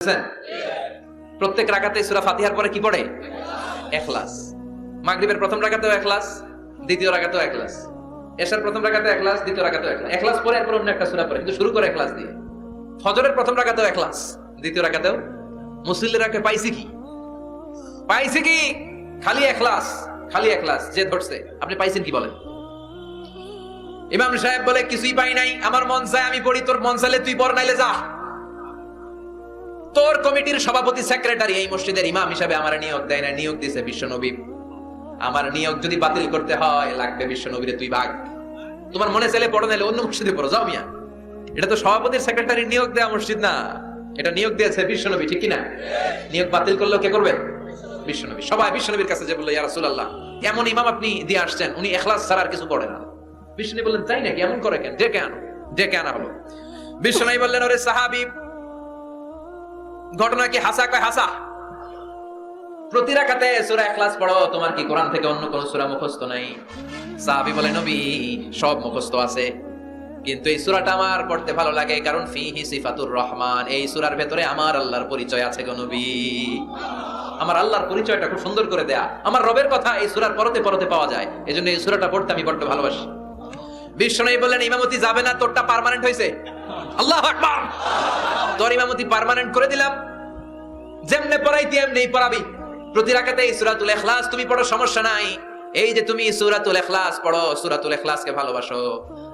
বুঝছেন? প্রত্যেক রাকাতে সূরা ফাতিহার পরে কি পড়ে? ইখলাস। মাগরিবের প্রথম রাকাতেও ইখলাস, দ্বিতীয় রাকাতেও ইখলাস। এশার প্রথম রাকাতে ইখলাস, দ্বিতীয় রাকাতেও ইখলাস। ইখলাস পরে এরপর অন্য একটা সূরা পড়ে, কিন্তু শুরু করে ইখলাস দিয়ে। ফজরের প্রথম রাকাতেও ইখলাস, দ্বিতীয় রাকাতেও। মুসল্লিরাকে পাইছি কি? পাইছি কি? খালি ইখলাস, খালি ইখলাস। যে ধরছে, আপনি পাইছেন কি বলেন? ইমাম সাহেব বলে কিছুই পাই নাই, আমার মন চায় আমি পড়ি, তোর মন চাইলে তুই পড়, নাইলে যা। তোর কমিটির সভাপতি সেক্রেটারি এই মসজিদের ইমাম হিসাবে আমার নিয়োগ দেয় না, নিয়োগ দিয়েছে বিশ্বনবী। আমার নিয়োগ যদি বাতিল করতে হয়, লাগবে বিশ্বনবীরে তুই ভাগ। তোমার মনে চাইলে পড়ো, নাইলে অন্য মসজিদে পড়ো, যাও মিয়া। এটা তো সভাপতির সেক্রেটারি নিয়োগ দেয়া মসজিদ না, এটা নিয়োগ দিয়েছে বিশ্বনবী, ঠিক কি না? নিয়োগ বাতিল করলেও কে করবে? বিশ্বনবী। সবাই বিশ্বনবীর কাছে যে বললো, ইয়া রাসূলুল্লাহ, এমন ইমাম আপনি দিয়ে আসছেন, উনি ইখলাস ছাড়া আর কিছু পড়ে না। বিশ্বনবী বললেন, তাই নাকি? এমন করে কেন? ডেকে আনো। ডেকে আনা হলো। বিশ্বনবী বললেন, ওরে সাহাবী, ঘটনা কি হাসা? কয় হাসা। প্রতি রাকাতে সূরা ইখলাস পড়ো, তোমার কি কোরআন থেকে অন্য কোন সূরা মুখস্থ নাই? সাহাবী বলে, নবী, সব মুখস্থ আছে, কিন্তু এই সূরাটা আমার পড়তে ভালো লাগে, কারণ ফিহি সিফাতুর রহমান, এই সূরার ভেতরে আমার আল্লাহর পরিচয় আছে গো নবী। আমার আল্লাহর পরিচয়টা খুব সুন্দর করে দেয়া, আমার রবের কথা এই সূরার পরতে পরতে পাওয়া যায়, এজন্য এই সূরাটা পড়তে আমি বড় ভালোবাসি। বিশ্বনবী বললেন, ইমামতি যাবে না, তোরটা পার্মানেন্ট হইছে। আল্লাহু আকবার। তোর ইমামতি পার্মানেন্ট করে দিলাম, যেমনে পড়াইতি এমনি পড়াবি। প্রতি রাকাতে এই সূরাতুল ইখলাস তুমি পড়ো, সমস্যা নাই। এই যে তুমি সূরাতুল ইখলাস পড়ো, সূরাতুল ইখলাসকে ভালোবাসো,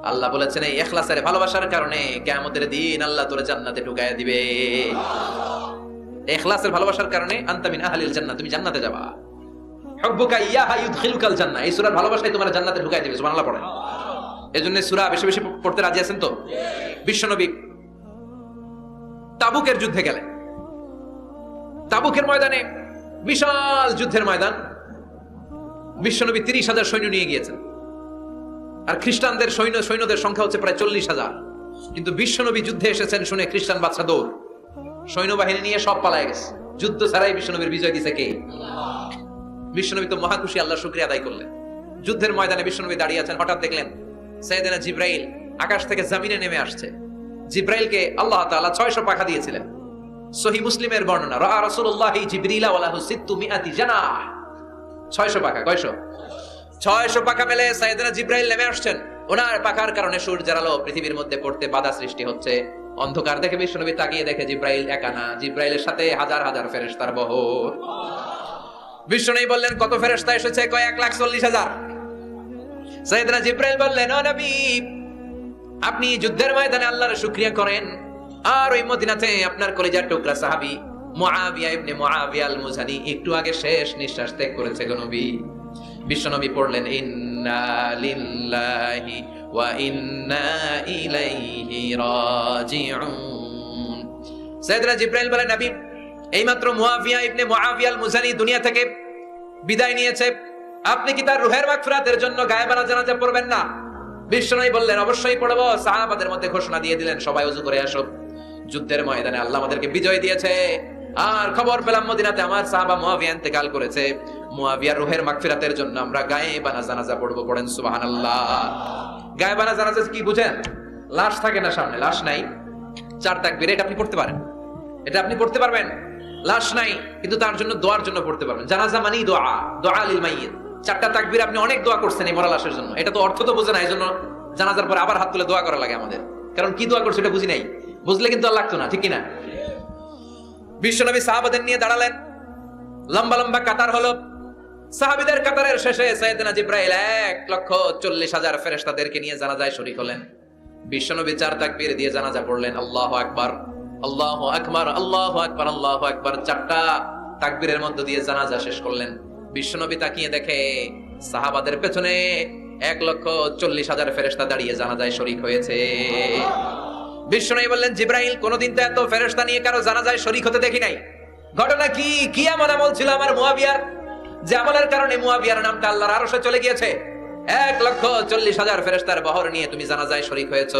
আল্লাহ বলেছেন এই ইখলাসের ভালোবাসার কারণে কিয়ামতের দিন আল্লাহ তোরে জান্নাতে ঢুকায়া দিবে। ইখলাসের ভালোবাসার কারণে আনতা মিন আহলিল জান্নাহ, তুমি জান্নাতে যাবা। হুব্বুকা ইয়াহা ইউদখিলুকাল জান্নাহ, এই সূরার ভালোবাসাই তোমার জান্নাতে ঢুকায়া দিবে। সুবহানাল্লাহ পড়েন। এজন্য সূরা বেশি বেশি পড়তে রাজি আছেন তো? বিশ্বনবী তাবুকের যুদ্ধে গেলেন। তাবুকের ময়দানে, বিশাল যুদ্ধের ময়দান, বিশ্বনবী 30,000 সৈন্য নিয়ে গিয়েছেন, আর খ্রিস্টানদের সৈন্যদের সংখ্যা হচ্ছে প্রায় 40,000। কিন্তু বিশ্বনবী যুদ্ধে এসেছেন শুনে খ্রিস্টান বাদশা দৌড়, সৈন্যবাহিনী নিয়ে সব পালায় গেছে। যুদ্ধ ছাড়াই বিশ্বনবীর বিজয় দিছে কে? বিশ্বনবী তো মহাখুশি, আল্লাহর শুকরিয়া আদায় করলেন। যুদ্ধের ময়দানে বিশ্বনবী দাঁড়িয়ে আছেন, হঠাৎ দেখলেন সাইয়েদনা জিবরাইল আকাশ থেকে জমিনে নেমে আসছে। জিবরাইলকে আল্লাহ তাআলা 600 পাখা দিয়েছিলেন। সহিহ মুসলিমের বর্ণনা, রাআ রাসূলুল্লাহি জিবরিলা ওয়া লাহু 600 জানাহ। 600 পাখা। কয়শো? 600 পাখা মেলে সাইয়েদনা জিবরাইল নেমে আসছেন। ওনার পাখার কারণে সূর্যের আলো পৃথিবীর মধ্যে পড়তে বাধা সৃষ্টি হচ্ছে। অন্ধকার দেখে বিশ্বনবী তাকিয়ে দেখে জিবরাইল একা না, জিবরাইলের সাথে হাজার হাজার ফেরেশতার বহর। বিশ্বনবী বললেন, কত ফেরেশতা এসেছে? কয় 1,40,000। সাইয়েদনা জিবরাইল বললেন, ও নবী, আপনি যুদ্ধের ময়দানে আল্লাহর শুকরিয়া করেন, আর ওই মদিনাতে আপনার কলিজার টুকরা সাহাবী মুআবিয়া ইবনে মুআবিয়া আল মুজানি একটু আগে শেষ নিঃশ্বাস ত্যাগ করেছে গো নবী। বিশ্বনবী পড়লেন, ইন্না লিল্লাহি ওয়া ইন্না ইলাইহি রাজিউন। সাইয়েদনা জিবরাইল বলেন, নবী, এইমাত্র মুআবিয়া ইবনে মুআবিয়া আল মুজানি দুনিয়া থেকে বিদায় নিয়েছে, আপনি কি তার রূহের মাগফিরাতের জন্য গায়েবানা জানাজা পড়বেন না? বিশ্বনবী বললেন, অবশ্যই পড়ব। সাহাবাদের মধ্যে ঘোষণা দিয়ে দিলেন, সবাই ওযু করে আসো, যুদ্ধের ময়দানে আল্লাহ আমাদেরকে বিজয় দিয়েছে, আর খবর পেলাম মদিনাতে আমার সাহাবা মুআবিয়া ইন্তেকাল করেছে, মুআবিয়ার রূহের মাগফিরাতের জন্য আমরা গায়েবানা জানাজা পড়ব। পড়েন সুবহানাল্লাহ। গায়েবানা জানাজা কি বুঝেন? লাশ থাকে না সামনে, লাশ নাই, 4 তাকবীর, এটা আপনি পড়তে পারেন, এটা আপনি পড়তে পারবেন। লাশ নাই, কিন্তু তার জন্য দোয়ার জন্য পড়তে পারবেন। জানাজা মানেই দোয়া, দোয়া লিল মাইয়িত। 4টা তাকবীর, আপনি অনেক দোয়া করছেন এই মরা লাশের জন্য, এটা তো অর্থ তো বোঝে না, এই জন্য জানাজার পরে আবার হাত তুলে দোয়া করা লাগে আমাদের, কারণ কি দোয়া করছে এটা বুঝি নাই, বুঝলে কিন্তু আর লাগতো না, ঠিক কিনা? বিশ্বনবী সাহাবাদের নিয়ে দাঁড়ালেন, লম্বা লম্বা কাতার হলো। সাহাবীদের কাতারের শেষে সাইয়েদনা জিবরাইল 1,40,000 ফেরেশতাদেরকে নিয়ে জানাজায় শরীক হলেন। বিশ্বনবী 4 তাকবীর দিয়ে জানাজা পড়লেন, আল্লাহু আকবার, আল্লাহু আকবার, আল্লাহু আকবার, আল্লাহু আকবার। 4টা তাকবীরের মধ্য দিয়ে জানাজা শেষ করলেন। বিশ্বনবী তাকিয়ে দেখে সাহাবাদের পেছনে 1,40,000 ফেরেশতা দাঁড়িয়ে জানাজায় শরীক হয়েছে। বিশ্বনবী বললেন, জিবরাইল, কোনদিন তো এত ফেরেশতা নিয়ে কারো জানাজায় শরীক হতে দেখি নাই। ঘটনা কি? কি এমন আমল ছিল আমার মুআবিয়ার, যে আমলের কারণে মুআবিয়ার নামটা আল্লাহর আরশে চলে গিয়েছে? 1,40,000 ফেরেশতার বহর নিয়ে তুমি জানাজায় শরীক হয়েছো,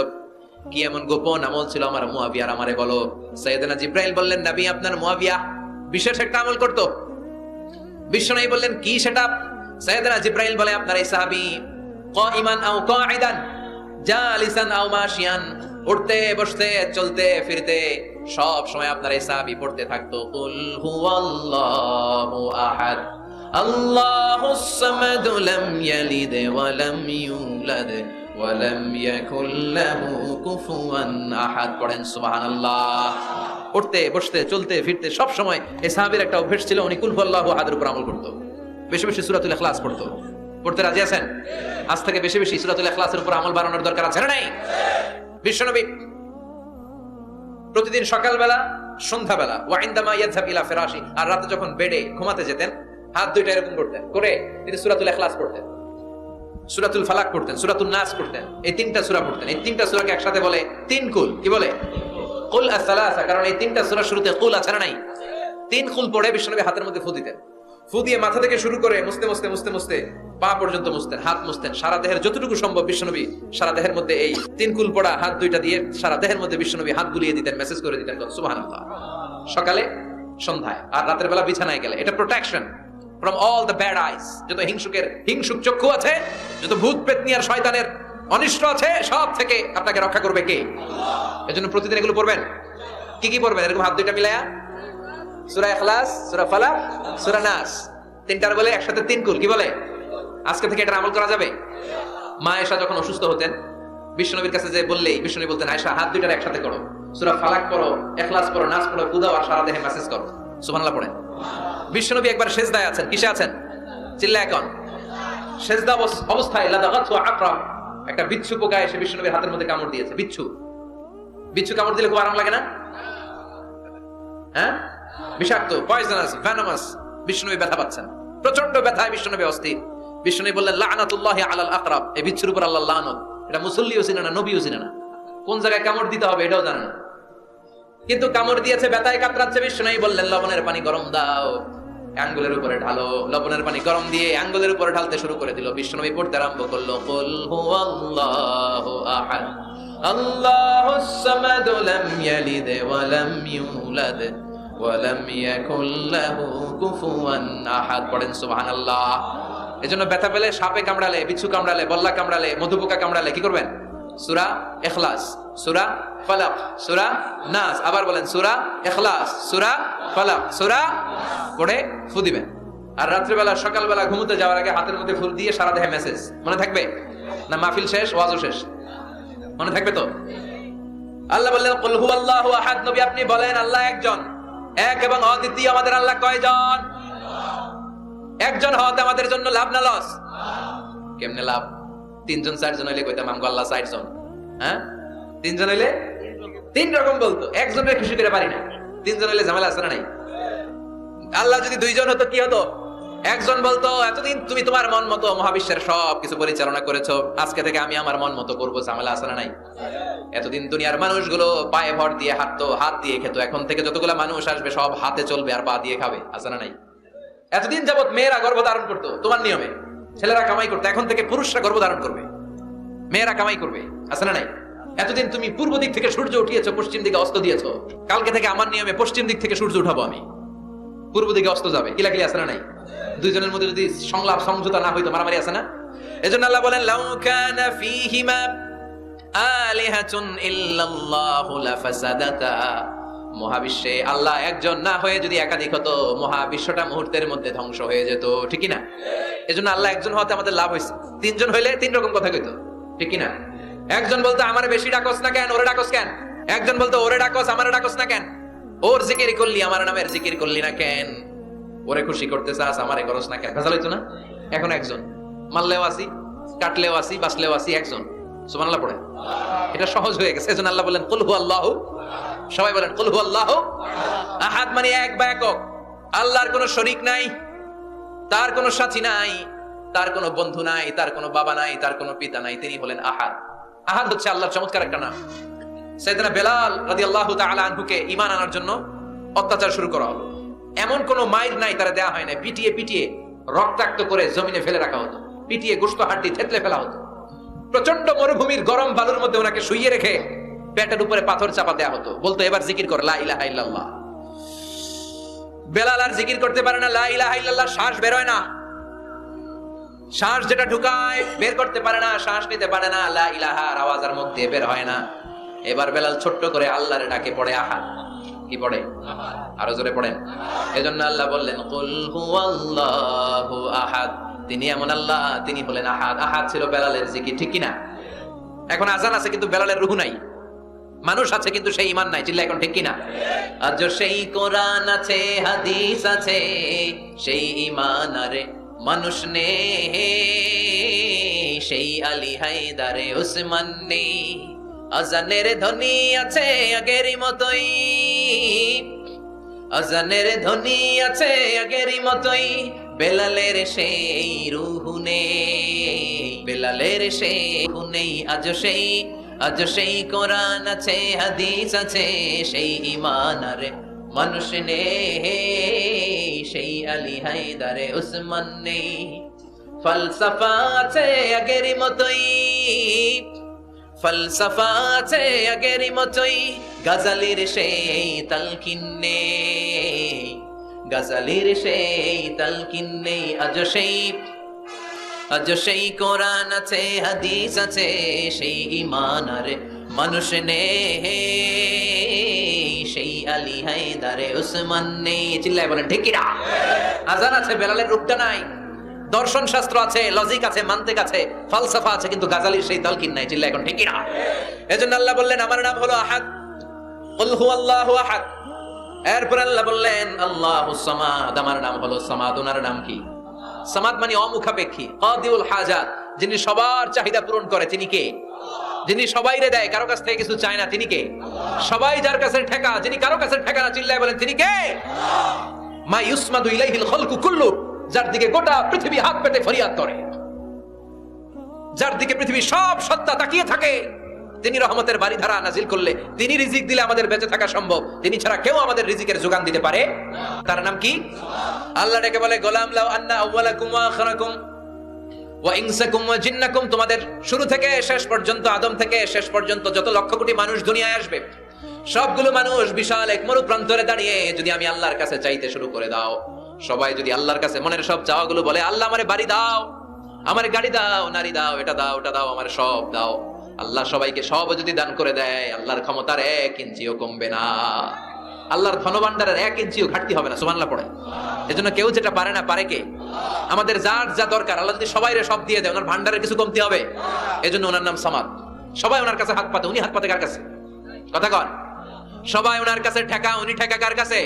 কি এমন গোপন আমল ছিল আমার মুআবিয়ার, আমারে বলো। সাইয়েদনা জিবরাইল বললেন, নবী, আপনার মুআবিয়া বিশেষ একটা আমল করত। বিশ্বনবী বললেন, কি সেটা? সাইয়েদনা জিবরাইল বলে, আপনার এই সাহাবী কাইমান আও কাঈদান, জালিসান আও মাশিয়ান, উঠতে বসতে চলতে ফিরতে সব সময় আপনার এই সাহাবী পড়তে থাকতো কুল হুয়াল্লাহু আহাদ আল্লাহুস সামাদ লাম ইয়ালিদ ওয়া লাম ইউলাদ ওয়া লাম ইয়াকুল লাহু কুফুয়ান আহাদ। পড়েন সুবহানাল্লাহ। উঠতে বসতে চলতে ফিরতে সব সময় এই সাহাবীর একটা অভ্যাস ছিল, উনি কুল হুয়াল্লাহু আহাদের উপর আমল করতো। বেশি বেশি সূরাতুল ইখলাস পড়তো। পড়তে রাজি আছেন? আজ থেকে বেশি বেশি সূরাতুল ইখলাসের উপর আমল বাড়ানোর দরকার আছে না নাই? বিশ্বনবী প্রতিদিন সকালবেলা সন্ধ্যাবেলা ওয়া ইনদামা ইয়াযহাব ইলা ফিরাশি, আর রাতে যখন বেডে ঘুমাতে যেতেন হাত দুইটা এরকম করতেন করে তিনি সূরাতুল ইখলাস পড়তেন, সূরাতুল ফালাক পড়তেন, সূরাতুন নাস পড়তেন। এই তিনটা সূরা পড়তেন। এই তিনটা সূরাকে একসাথে বলে তিন কুল। কি বলে? কুল আস-সালাসা। কারণ এই তিনটা সূরার শুরুতে কুল আছে না নাই? তিন কুল পড়ে বিশ্বনবী হাতের মধ্যে ফু দিতেন। ফু দিয়ে মাথা থেকে শুরু করে মুছতে মুছতে মুছতে মুছতে পা পর্যন্ত মুছতেন, হাত মুছতেন। সারা দেহের যতটুকু সম্ভব বিশ্বনবী সারা দেহের মধ্যে এই তিন কুল পড়া হাত দুইটা দিয়ে সারা দেহের মধ্যে বিশ্বনবী হাত গুলিয়ে দিতেন, মেসেজ করে দিতেন সুবহানাল্লাহ। সকালে সন্ধ্যায় আর রাতের বেলা বিছানায় গেলে। এটা protection from all the bad আইস। যত হিংসুক চক্ষু আছে, যত ভূত পেতনি আর শয়তানের অনিষ্ট আছে, সব থেকে আপনাকে রক্ষা করবে কে? আল্লাহ। এজন্য প্রতিদিন এগুলো পড়বেন। কি কি পড়বেন? এরকম হাত দুইটা মিলায়া সূরা ইখলাস, সূরা ফালাক, সূরা নাস, তিনটার বলে একসাথে তিন কুল। কি বলে? আজকে থেকে এটা আমল করা যাবে। মা আয়েশা যখন অসুস্থ হতেন বিশ্বনবীর কাছে যে বললেই বিশ্বনবী বলতেন, আয়েশা হাত দুইটার একসাথে করো, সূরা ফালাক পড়ো, ইখলাস পড়ো, নাস পড়ো, কুদাও আর সারা দেহে মেসেজ করো। সুবহানাল্লাহ পড়েন। বিশ্বনবী একবার সেজদায় আছেন। কিসে আছেন? চিল্লা এখন। সেজদা অবস্থায় লাদাগাতু আকরাব, একটা বিচ্ছু পোকা এসে বিশ্বনবীর হাতের মধ্যে কামড় দিয়েছে। বিচ্ছু কামড় দিলে খুব আরাম লাগে না? হ্যাঁ, বিষাক্ত, পয়জনাস, ভেনামাস। বিশ্বনবী ব্যথা পাচ্ছেন, প্রচন্ড ব্যথায় বিশ্বনবী অস্থির। বিশ্বনবী বললেন লানাতুল্লাহি আলাল আকরাব, এই বিচ্ছুর উপর আল্লাহর লানত। এটা মুসল্লিও চিনে না, নবীও চিনে না, কোন জায়গায় কামড় দিতে হবে এটাও জানে না। কিন্তু কামড় দিয়েছে, ব্যথায় কাতরাচ্ছে। বিশ্বনবী বললেন লবণের পানি গরম দাও, আঙ্গুলের উপরে ঢালো। লবণের পানি গরম দিয়ে আঙ্গুলের উপরে ঢালতে শুরু করে দিল। বিশ্বনবী পড়তে আরম্ভ করলো কুল হুয়াল্লাহু আহাদ আল্লাহুস সামাদ লাম ইয়ালিদ ওয়া লাম ইউলাদ ওয়া লাম ইয়াকুল লাহু কুফুয়ান আহাদ। পড়েন সুবহানাল্লাহ। এজন্য ব্যথা পেলে, সাপে কামড়ালে, বিচ্ছু কামড়ালে, বল্লা কামড়ালে, মধুপোকা কামড়ালে কি করবেন? সূরা ইখলাস, সূরা ফালাক, সূরা নাস। আবার বলেন সূরা ইখলাস, সূরা ফালাক, সূরা পড়ে ফু দিবেন। আর রাত্রিবেলা সকালবেলা ঘুমোতে যাওয়ার আগে হাতের মধ্যে ফুল দিয়ে সারা দেহে মেসেজ। মনে থাকবে না? মাহফিল শেষ, ওয়াজও শেষ, মনে থাকবে তো? আল্লাহ বললেন কুল হুয়াল্লাহু আহাদ। নবী আপনি বলেন আল্লাহ একজন, এক এবং অদ্বিতীয়। আমাদের আল্লাহ কয়জন? একজন হওয়াতে আমাদের জন্য লাভ না লস? কেমনে লাভ? তিনজন চারজন হইলে কইতাম আমগো আল্লাহ চারজন। হ্যাঁ, তিনজন হইলে তিন রকম বলতো, একজনের খুশি করে পারি না। তিনজন হইলে ঝামেলা আছে না নাই? আল্লাহ যদি দুইজন হতো কি হতো? একজন বলতো এতদিন তুমি তোমার মন মতো মহাবিশ্বের সব কিছু পরিচালনা করেছো, আজকে থেকে আমি আমার মন মতো করবো। ঝামেলা আছে না নাই? এতদিন দুনিয়ার মানুষগুলো পায়ে ভর দিয়ে হাঁটতো, হাত দিয়ে খেত, এখন থেকে যতগুলা মানুষ আসবে সব হাতে চলবে আর পা দিয়ে খাবে। আছে না নাই? এতদিন যাবত মেয়েরা গর্ভধারণ করতো তোমার নিয়মে, ছেলেরা কামাই করতো, এখন থেকে পুরুষরা গর্ভধারণ করবে, মেয়েরা কামাই করবে। আছে না নাই? এতদিন তুমি পূর্ব দিক থেকে সূর্য উঠিয়েছো, পশ্চিম দিকে অস্ত দিয়েছো, কালকে থেকে আমার নিয়মে পশ্চিম দিক থেকে সূর্য উঠাবো আমি, পূর্ব দিকে অস্ত যাবে। কিলাকিলি আছে না নাই? দুইজনের মধ্যে যদি সংলাপ সমঝোতা না হইতো মারামারি আছে না? এজন্য আল্লাহ বলেন লাউ কানা ফীহিমা আলিহাতুন ইল্লাল্লাহু লাফাসাদাতা। মহাবিশ্বে আল্লাহ একজন না হয়ে যদি একাধিক হতো, মহাবিশ্বটা মুহূর্তের মধ্যে ধ্বংস হয়ে যেত। ঠিক কি না? এজন্য আল্লাহ একজন হওয়াতে আমাদের লাভ হয়েছে। তিনজন হইলে তিন রকম কথা কইতো। ঠিক কি না? একজন বলতো আমারে বেশি ডাকস না কেন, ওরে ডাকস কেন? একজন বলতো ওরে ডাকস, আমারে ডাকস না কেন? ওর জিকির করলি, আমার নামের জিকির করলি না কেন? ওরে খুশি করতে চাস, আমারে করস না কেন? ভেজাল হইতো না? এখন একজন, মারলেও আসি, কাটলেও আসি, বাঁচলেও আসি, একজন। সুবহানাল্লাহ পড়ে। এটা সহজ হয়ে গেছে। এজন্য আল্লাহ বলেন কুল হুয়াল্লাহু, সবাই বলেন কুল হুয়াল্লাহু আহাদ, মানে এক বা একক। আল্লাহর কোনো শরীক নাই, তার কোনো সাথী নাই, তার কোনো বন্ধু নাই, তার কোনো বাবা নাই, তার কোনো পিতা নাই। তিনি হলেন আহাদ। আহাদ হচ্ছে আল্লাহর চমৎকার একটা নাম। সাইয়েদনা বেলাল রাদিয়াল্লাহু তাআলা আনহুকে ঈমান আনার জন্য অত্যাচার শুরু করা হলো। এমন কোনো মাইর নাই তারা দেয়া হয় না, পিটিয়ে পিটিয়ে রক্তাক্ত করে জমিনে ফেলে রাখা হতো, পিটিয়ে গোশত হাড্ডি থেতলে ফেলা হতো। প্রচন্ড মরুভূমির গরম বালুর মধ্যে ওনাকে শুইয়ে রেখে পেটের উপরে পাথর চাপা দেয়া হতো। বলতো এবার জিকির কর লা ইলাহা ইল্লাল্লাহ। বেলাল আর জিকির করতে পারে না, লা ইলাহা ইল্লাল্লাহ শ্বাস বের হয় না, শ্বাস যেটা ঢুকায় বের করতে পারে না, শ্বাস নিতে পারে না, লা ইলাহার আওয়াজ আর মুখ দিয়ে বের হয় না। এবার বেলাল ছোট্ট করে আল্লাহর ডাকে পড়ে আহাদ। কি পড়ে? আরো জোরে পড়েন। এজন্য আল্লাহ বললেন কুল হুয়াল্লাহু আহাদ, তিনি এমন আল্লাহ, তিনি হলেন আহাদ। আহাদ ছিল বেলালের জিকির, ঠিক কিনা? এখন আজান আছে কিন্তু বেলালের রূহ নাই, মানুষ আছে কিন্তু সেই ঈমান নাই, চিল্লা এখন ঠিক কিনা? আজ সেই কোরআন আছে, হাদিস আছে, সেই ঈমান আরে মানুষ নেই, সেই আলী হায়দারে উসমান নেই। আজানের ধ্বনি আছে আগেরই মতোই, আজানের ধ্বনি আছে আগেরই মতোই, বেলালের সেই রূহ নেই, বেলালের সেই রূহ নেই। আজ সেই কোরআন আছে, হাদিস আছে, সেই ঈমান আরে মানুষ নেই, সেই আলী হায়দারে উসমান নেই। ফলসফা আছে আগেরই মতোই, ফলসফা আছে আগেরই মতোই, গজলের সেই তালকিন নেই, গজলের সেই তালকিন নেই। আজ সেই কোরআন আছে, হাদিস আছে, সেই ঈমান আরে মানুষ নেই, সেই আলী হায়দারে উসমান নেই। চিল্লায় বলেন ঠিক কিনা? আজান আছে, বেলালের রূপটা নাই। দর্শন শাস্ত্র আছে, লজিক আছে, মান্তিক আছে, ফালসাফা আছে, কিন্তু গাজালির সেই তালকিন নাই। চিল্লায় এখন ঠিক কিনা? এজন্য আল্লাহ বললেন আমার নাম হলো আহাদ, কুল হুয়াল্লাহু আহাদ। এরপর আল্লাহ বললেন আল্লাহুস সামাদ, আমার নাম হলো সামাদ। ওনার নাম কি? সামাদ মানে অমুখাপেক্ষী, কাদিউল হাজাত, যিনি সবার চাহিদা পূরণ করে। তিনি কে? যিনি সবাইরে দেয়, কারো কাছ থেকে কিছু চায় না। তিনি কে? সবাই যার কাছে ঠেকা, যিনি কারো কাছে ঠেকা না। চিল্লায় বলেন তিনি কে? মা ইউসমাদু ইলাইহিল খালকু কুল্লু, যার দিকে গোটা পৃথিবী হাত পেতে ফরিয়াদ করে, যার দিকে পৃথিবী সব সত্তা তাকিয়ে থাকে। তিনি রহমতের বারিধারা নাজিল করলে, তিনি রিজিক দিলে আমাদের বেঁচে থাকা সম্ভব। তিনি ছাড়া কেউ আমাদের রিজিকের যোগান দিতে পারে। তার নাম কি? আল্লাহ ডেকে বলে গোলাম লাউ আন্না আউওয়ালাকুম ওয়া আখিরাকুম ওয়া ইনসাকুম ওয়া জিন্নাকুম, তোমাদের শুরু থেকে শেষ পর্যন্ত, আদম থেকে শেষ পর্যন্ত যত লক্ষ কোটি মানুষ দুনিয়ায় আসবে, সবগুলো মানুষ বিশাল এক মরু প্রান্তরে দাঁড়িয়ে যদি আমি আল্লাহর কাছে চাইতে শুরু করে দাও, সবাই যদি আল্লাহর কাছে মনের সব চাওয়াগুলো বলে, আল্লাহ আমারে বাড়ি দাও, আমারে গাড়ি দাও, নারী দাও, এটা দাও, ওটা দাও, আমারে সব দাও, আল্লাহ সবাইকে সব যদি দান করে দেয়, আল্লাহর ক্ষমতার 1 ইঞ্চিও কমবে না, আল্লাহর ধনভাণ্ডারের 1 ইঞ্চিও ঘাটতি হবে না। সুবহানাল্লাহ পড়ে। এজন্য কেউ যেটা পারে না, পারে কে? আমাদের যার যা দরকার আল্লাহ যদি সবাইরে সব দিয়ে দেয়, ওনার ভান্ডারের কিছু কমতি হবে? এজন্য ওনার নাম সামাদ। সবাই ওনার কাছে হাত পাতে, উনি হাত পাতে কার কাছে? কথা কন। সবাই ওনার কাছে ঠেকা, উনি ঠেকা কার কাছে?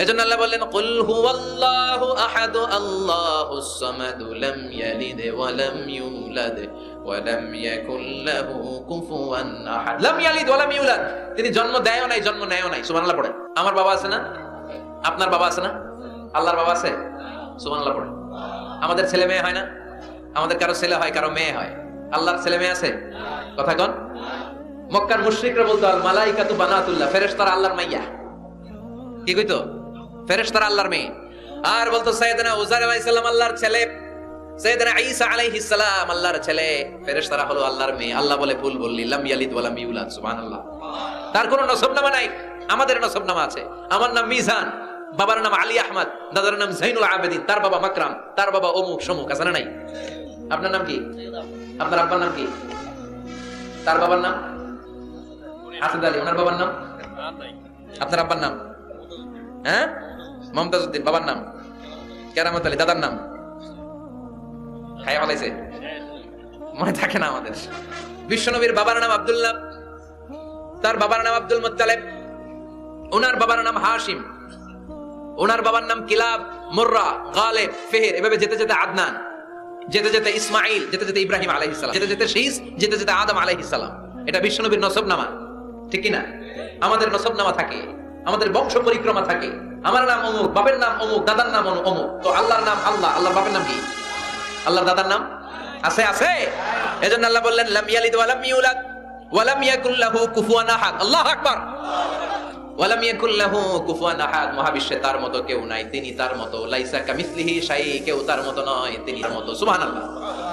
এজন্য আল্লাহ বললেন কুল হুয়াল্লাহু আহাদ, আল্লাহুস সামাদ, লাম ইয়ালিদ ওয়া লাম ইউলাদ ওয়া লাম ইয়াকুল লাহু কুফুয়ান আহাদ। লাম ইয়ালিদ ওয়া লাম ইউলাদ, তিনি জন্ম দেয়ও নাই, জন্ম নেয়ও নাই। সুবহানাল্লাহ পড়ে। আমার বাবা আছে না? আপনার বাবা আছে না? আল্লাহর বাবা আছে? সুবহানাল্লাহ পড়ে। আমাদের ছেলে মেয়ে হয় না? আমাদের কারো ছেলে হয়, কারো মেয়ে হয়। আল্লাহর ছেলে মেয়ে আছে? কথা কন। মক্কার মুশরিকরা বলতো আল মালাইকাতু বানাতুল্লাহ, ফেরেশতারা আল্লাহর মাইয়া। কি কইতো? ফেরেশতারা আল্লাহর মেয়ে। আর বলতো সাইয়েদনা উযাইর আলাইহিস সালাম আল্লাহর ছেলে, সাইয়েদনা ঈসা আলাইহিস সালাম আল্লাহর ছেলে, ফেরেশতারা হলো আল্লাহর মেয়ে। আল্লাহ বলে ভুল বললি, লাম ইয়ালিদ ওয়া লাম ইউলাদ। সুবহানাল্লাহ। তার কোনো নসবনামা নাই, আমাদের নসবনামা আছে। আমার নাম মিজান, বাবার নাম আলী আহমদ, দাদার নাম জাইনুল আবেদিন, তার বাবা মাকরাম, তার বাবা অমুক সমুক। আছে না নাই? আপনার নাম কি? আপনার আব্বার নাম কি? তার বাবার নাম হাসান আলী, ওনার বাবার নাম? আপনার আব্বার নাম? হ্যাঁ, মমতাজ উদ্দিন। বাবার নাম কেরামত আলী, দাদার নাম খায়া ফলাইছে, মনে থাকে না আমাদের। বিশ্বনবীর বাবার নাম আব্দুল্লাহ, তার বাবার নাম আব্দুল মুত্তালিব, ওনার বাবার নাম হাশিম, ওনার বাবার নাম কিলাব, মুররা, গালিব, ফিহর। এভাবে যেতে যেতে আদনান, যেতে যেতে ইসমাইল, যেতে যেতে ইব্রাহিম আলাইহিস সালাম, যেতে যেতে শীস, যেতে যেতে আদম আলাইহিস সালাম। এটা বিশ্বনবীর নসবনামা, ঠিক কি না? আমাদের নসবনামা থাকে, আমাদের বংশ পরিক্রমা থাকে। আমার নাম অমুক, বাপের নাম অমুক, দাদার নাম অমুক। তো আল্লাহর নাম আল্লাহ, আল্লাহর বাপের নাম কি? আল্লাহর দাদার নাম আছে? আছে। এজন্য আল্লাহ বললেন লাম ইয়ালিদ ওয়া লাম ইউলাদ ওয়া লাম ইয়াকুল লাহু কুফুয়ান আহাদ। আল্লাহু আকবার। ওয়া লাম ইয়াকুল লাহু কুফুয়ান আহাদ, মহাবিশ্বে তার মতো কেউ নাই, তিনি তার মতো। লাইসা কামিসলিহি শাই, কেউ তার মতো নয়, তিনি তার মতো। সুবহানাল্লাহ।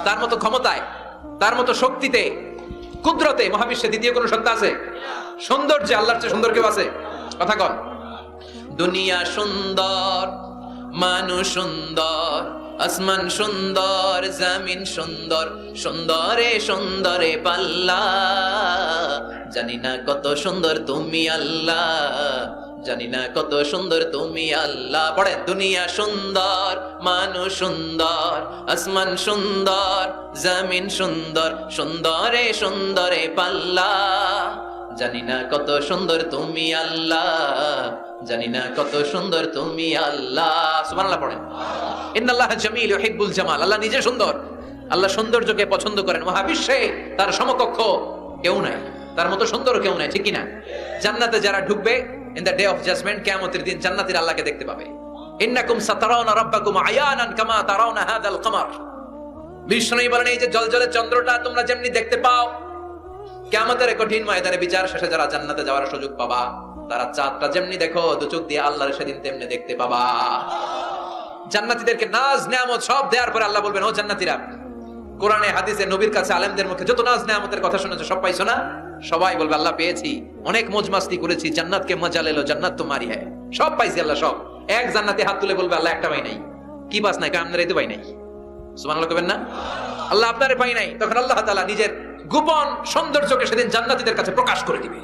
তার মতো ক্ষমতায়, তার মতো শক্তিতে, কুদরতে মহাবিশ্বে দ্বিতীয় কোন সত্তা আছে? সৌন্দর্যে আল্লাহর চেয়ে সুন্দর কেউ আছে? কথা কন। দুনিয়া সুন্দর, মানুষ সুন্দর, আসমান সুন্দর, জমিন সুন্দর, সুন্দরে সুন্দরে পাল্লা। জানি না কত সুন্দর তুমি আল্লাহ, জানি না কত সুন্দর তুমি আল্লাহ। পড়ে, দুনিয়া সুন্দর, মানুষ সুন্দর, আসমান সুন্দর, জমিন সুন্দর, সুন্দরে সুন্দরে পাল্লা। জানি না কত সুন্দর তুমি আল্লাহ, জানি না কত সুন্দর তুমি আল্লাহ। সুবহানাল্লাহ পড়েন। ইন্নাল্লাহা জামিল ইউহিব্বুল জামাল। আল্লাহ নিজে সুন্দর, আল্লাহ সৌন্দর্যকে পছন্দ করেন। মহাবিশ্বে তার সমকক্ষ কেউ নাই, তার মতো সুন্দর কেউ নাই, ঠিক কি না? জান্নাতে যারা ঢুকবে in the day of judgement, কিয়ামতের দিন জান্নাতীরা আল্লাহকে দেখতে পাবে। ইন্নাকুম সাতারাউনা রাব্বাকুম আয়ানান কামা তারাউনা হাযাল কমার। বিষ্ণু বলেন, এই যে জলজলে চন্দ্রটা তোমরা যেমনি দেখতে পাও, কিয়ামতের কঠিন ময়দানে বিচার শেষে যারা জান্নাতে যাওয়ার সুযোগ পাবা, তারা চাঁদটা যেমনি দেখো দু চোখ দিয়ে আল্লাহর সেদিন তেমনি দেখতে পাবা। জান্নাতীদেরকে নাজ নেয়ামত সব দেওয়ার পরে আল্লাহ বলবেন, ও জান্নাতীরা, কোরআনে হাদিসে নবীর কাছে আলেমদের মুখে যত নাজ নেয়ামতের কথা শুনেছো সব পাইছো না? সবাই বলবে, আল্লাহ পেয়েছি, অনেক মौज মাস্তি করেছি, জান্নাতকে মজা লেলো, জান্নাত তোমারই হ্যায়, সব পাইছি আল্লাহ সব। এক জান্নাতি হাত তুলে বলবে, আল্লাহ একটা পাই নাই। কি পাস নাই? আপনারাই তো পাই নাই। সুবহানাল্লাহ কবেন না? আল্লাহ আপনারে পাই নাই। তখন আল্লাহ তাআলা নিজের গোপন সৌন্দর্যকে সেদিন জান্নাতীদের কাছে প্রকাশ করে দিবে।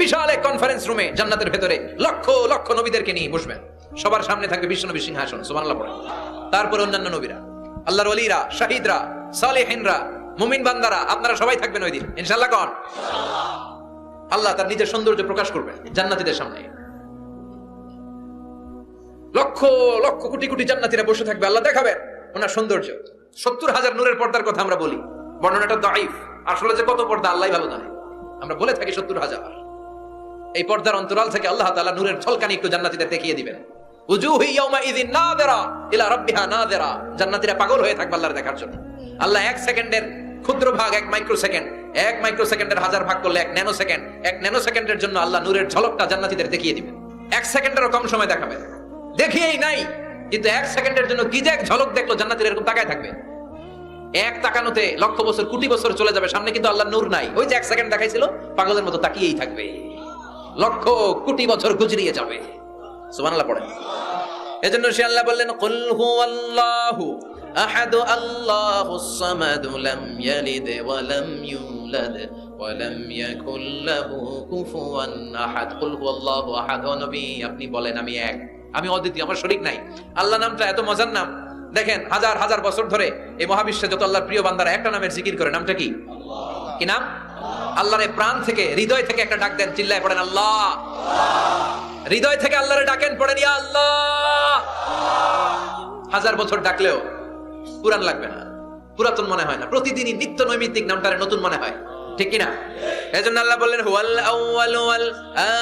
বিশাল এক কনফারেন্স রুমে জান্নাতের ভেতরে লক্ষ লক্ষ নবীদেরকে নিয়ে বসবেন, সবার সামনে থাকবে বিশ্বনবী সিংহাসন। সুবহানাল্লাহ পড়েন। তারপরে অন্যান্য নবীরা, আল্লাহর ওলিরা, শাহিদরা, সালেহিনরা, মুমিন বান্দারা, আপনারা সবাই থাকবেন ওই দিন ইনশাআল্লাহ। কোন আল্লাহ তার নিজের সৌন্দর্য প্রকাশ করবেন জান্নাতীদের সামনে। লক্ষ লক্ষ কোটি কোটি জান্নাতীরা বসে থাকবে, আল্লাহ দেখাবেন ওনার সৌন্দর্য। 70,000 নূরের পর্দার কথা আমরা বলি, বর্ণনাটা দাঈফ, আসলে যে কত পর্দা আল্লাহই ভালো জানে। আমরা বলে থাকি 70,000। এই পর্দার অন্তরাল থেকে আল্লাহ তাআলা নূরের ঝলকানি একটু জান্নাতীদের দেখিয়ে দিবেন। উজুহু ইয়াউমা ইযিন নাযিরা ইলা রাব্বিহা নাযিরা। জান্নাতীরা পাগল হয়ে থাকবে আল্লাহর দেখার জন্য। আল্লাহ 1 সেকেন্ডের ক্ষুদ্র ভাগ, 1 মাইক্রোসেকেন্ড, 1 মাইক্রোসেকেন্ডের 1000 ভাগ করলে 1 ন্যানোসেকেন্ড, 1 ন্যানোসেকেন্ডের জন্য আল্লাহ নূরের ঝলকটা জান্নাতীদের দেখিয়ে দিবেন। 1 সেকেন্ডেরও কম সময় দেখাবেন, দেখিয়েই নাই, কিন্তু 1 সেকেন্ডের জন্য কি যে এক ঝলক দেখলো, জান্নাতীরা এরকম তাকায় থাকবে। এক তাকানোতে লক্ষ বছর কোটি বছর চলে যাবে, সামনে কিন্তু আল্লাহর নূর নাই। ওই যে 1 সেকেন্ড দেখাইছিল, পাগলের মতো তাকিয়েই থাকবে, লক্ষ কোটি বছর গুজরিয়ে যাবে। সুবহানাল্লাহ পড়েন। এজন্য সে আল্লাহ বললেন, কুল হুয়াল্লাহু আহাদ আল্লাহুস সামাদ লাম ইয়ালিদ ওয়া লাম ইউলাদ ওয়া লাম ইয়াকুল লাহু কুফুয়ান আহাদ। কুল হুয়াল্লাহু আহাদ। ও নবী, আপনি বলেন, আমি এক, আমি অদ্বিতীয়, আমার শরীক নাই। আল্লাহ নামটা এত মজার নাম, দেখেন হাজার হাজার বছর ধরে এই মহাবিশ্বে যত আল্লাহর প্রিয় বান্দারা একটা নামের জিকির করে, নামটা কি? কি নাম? আল্লাহরে প্রাণ থেকে, হৃদয় থেকে একটা ডাক দেন, চিল্লায় পড়েন আল্লাহ। হৃদয় থেকে আল্লাহরে ডাকেন, পড়েন ইয়া আল্লাহ। হাজার বছর ডাকলেও পুরান লাগবে না, পুরাতন মনে হয় না। প্রতিদিনই নিত্য নৈমিত্তিক নামটারে নতুন মনে হয়, ঠিক কি না? এজন্য আল্লাহ বললেন, হুয়াল আউয়ালু ওয়াল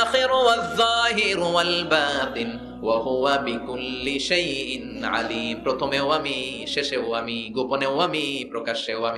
আখিরু ওয়াল যাহিরু ওয়াল বাতিন ওয়া হুয়া বিকুল্লি শাইইন আলিম। প্রথমেও আমি, শেষেও আমি, গোপনেও আমি, প্রকাশ্যেও আমি।